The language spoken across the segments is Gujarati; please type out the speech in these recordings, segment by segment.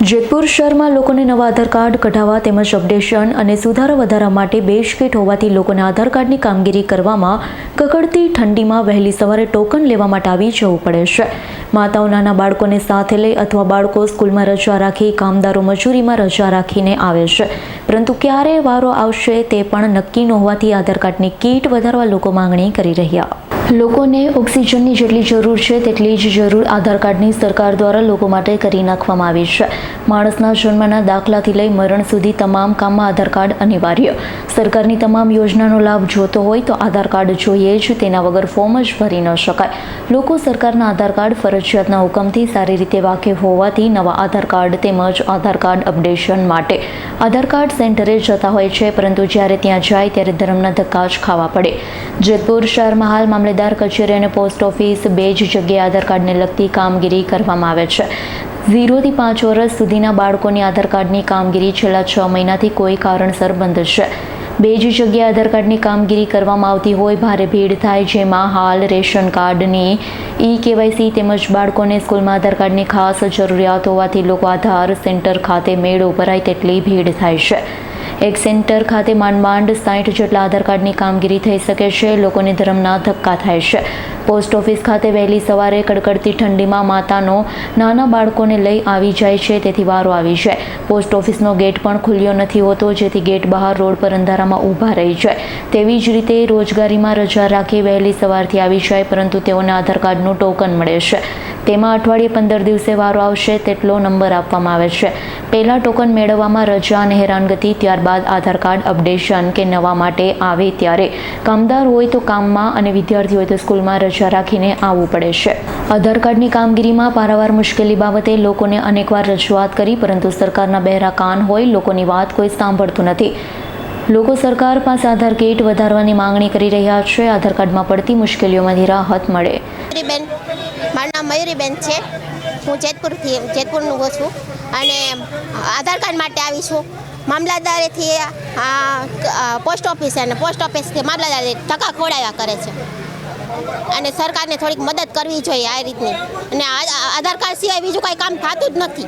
જેતપુર શહેરમાં લોકોને નવા આધાર કાર્ડ કઢાવવા તેમજ અપડેશન અને સુધારા વધારા માટે બેઝ કીટ હોવાથી લોકોને આધાર કાર્ડની કામગીરી કરવામાં કકડતી ઠંડીમાં વહેલી સવારે ટોકન લેવા માટે આવી જવું પડે છે। માતાઓ નાના બાળકોને સાથે લઈ અથવા બાળકો સ્કૂલમાં રજા રાખી, કામદારો મજૂરીમાં રજા રાખીને આવે છે, પરંતુ ક્યારે વારો આવશે તે પણ નક્કી ન હોવાથી આધાર કાર્ડની કીટ વધારવા લોકો માંગણી કરી રહ્યા। લોકોને ઓક્સિજનની જેટલી જરૂર છે તેટલી જ જરૂર આધાર કાર્ડની સરકાર દ્વારા લોકો માટે કરી નાખવામાં આવી છે। માણસના જન્મના દાખલાથી લઈ મરણ સુધી તમામ કામમાં આધાર કાર્ડ અનિવાર્ય। સરકારની તમામ યોજનાનો લાભ જોતો હોય તો આધાર કાર્ડ જોઈએ જ, તેના વગર ફોર્મ જ ભરી ન શકાય। લોકો સરકારના આધાર કાર્ડ ફરજિયાતના હુકમથી સારી રીતે વાકેફ હોવાથી નવા આધાર કાર્ડ તેમજ આધાર કાર્ડ અપડેશન માટે આધાર કાર્ડ સેન્ટરે જતા હોય છે, પરંતુ જ્યારે ત્યાં જાય ત્યારે ધર્મના ધક્કા જ ખાવા પડે। જેતપુર શહેરમાં હાલ મામલેદાર કચેરી અને પોસ્ટ ઓફિસ બે જ જગ્યાએ આધાર કાર્ડને લગતી કામગીરી કરવામાં આવે છે। 0 થી 5 વર્ષ સુધીના બાળકોની આધાર કાર્ડની કામગીરી છેલ્લા 6 મહિનાથી કોઈ કારણસર બંધ છે। બે જ જગ્યાએ આધાર કાર્ડની કામગીરી કરવામાં આવતી હોય ભારે ભીડ થાય, જેમાં હાલ રેશન કાર્ડની KYC તેમજ બાળકોને સ્કૂલમાં આધાર કાર્ડની ખાસ જરૂરિયાત હોવાથી લોકો આધાર સેન્ટર ખાતે મેળો ભરાય તેટલી ભીડ થાય છે। એક સેન્ટર ખાતે માંડ 60 જેટલા આધાર કાર્ડની કામગીરી થઈ શકે છે। લોકોને ધર્મના ધક્કા થાય છે। પોસ્ટ ઓફિસ ખાતે વહેલી સવારે કડકડતી ઠંડીમાં માતાનો નાના બાળકોને લઈ આવી જાય છે, તેથી વારો આવી જાય। પોસ્ટ ઓફિસનો ગેટ પણ ખુલ્યો નથી હોતો, જેથી ગેટ બહાર રોડ પર અંધારામાં ઊભા રહી જાય। તેવી જ રીતે રોજગારીમાં રજા રાખી વહેલી સવારથી આવી જાય, પરંતુ તેઓને આધાર કાર્ડનું ટોકન મળે છે। તેમાં અઠવાડિયે 15 દિવસે વારો આવશે તેટલો નંબર આપવામાં આવે છે। પહેલાં ટોકન મેળવવામાં રજા અને હેરાનગતિ, ત્યારબાદ આધાર કાર્ડ અપડેશન કે નવા માટે આવે ત્યારે કામદાર હોય તો કામમાં અને વિદ્યાર્થી હોય તો સ્કૂલમાં રજા રાખીને આવવું પડે છે। આધાર કાર્ડની કામગીરીમાં પારાવાર મુશ્કેલી બાબતે લોકોને અનેકવાર રજૂઆત કરી, પરંતુ સરકારના બહેરા કાન હોય, લોકોની વાત કોઈ સાંભળતું નથી। લોકો સરકાર પાસે આધાર કીટ વધારવાની માંગણી કરી રહ્યા છે। આધાર કાર્ડમાં પડતી મુશ્કેલીઓમાંથી રાહત મળે। મારું નામ મયુરીબેન છે। હું જેતપુરનું છું અને આધાર કાર્ડ માટે આવી છું। મામલતદારેથી પોસ્ટ ઓફિસ અને પોસ્ટ ઓફિસથી મામલતદારે ધક્કા ખવડાવ્યા કરે છે અને સરકારને થોડીક મદદ કરવી જોઈએ આ રીતની। અને આધાર કાર્ડ સિવાય બીજું કાંઈ કામ થતું જ નથી।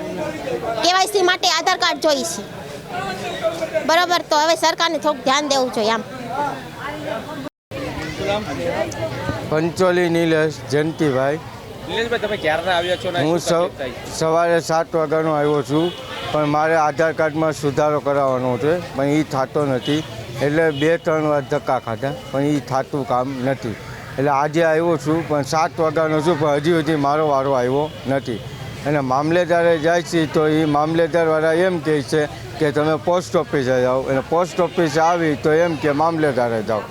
KYC માટે આધાર કાર્ડ જોઈએ છે, બરાબર? તો હવે સરકારને થોડુંક ધ્યાન દેવું જોઈએ આમ। પંચોલી નિલેશ જયંતિભાઈ। તમે ક્યારે આવ્યા છો? હું સવારે 7 વાગ્યાનો આવ્યો છું, પણ મારે આધાર કાર્ડમાં સુધારો કરાવવાનો છે, પણ એ થતો નથી। એટલે 2-3 વાર ધક્કા ખાધા, પણ એ થતું કામ નથી। એટલે આજે આવ્યો છું, પણ 7 વાગ્યાનો છું, પણ હજી સુધી મારો વારો આવ્યો નથી। અને મામલેદારે જાય છે તો એ મામલેદારવાળા એમ કહે છે કે તમે પોસ્ટ ઓફિસે જાઓ, અને પોસ્ટ ઓફિસે આવી તો એમ કે મામલેદારે જાઓ।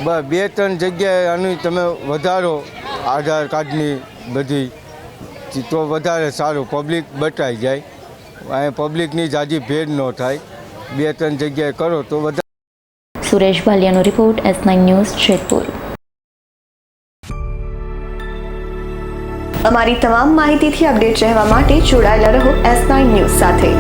બસ 2-3 જગ્યાએ આની તમે વધારો આધાર કાર્ડની બધી, તો વધારે સારું, પબ્લિક બચાઈ જાય। અહીંયા પબ્લિકની જાજી ભીડ ન થાય। 2-3 જગ્યાએ કરો તો વધારે। સુરેશ ભાલિયાનો રિપોર્ટ, S9 ન્યૂઝ, જેતપુર। અમારી તમામ માહિતીથી અપડેટ રહેવા માટે જોડાયેલા રહો S9 ન્યૂઝ સાથે।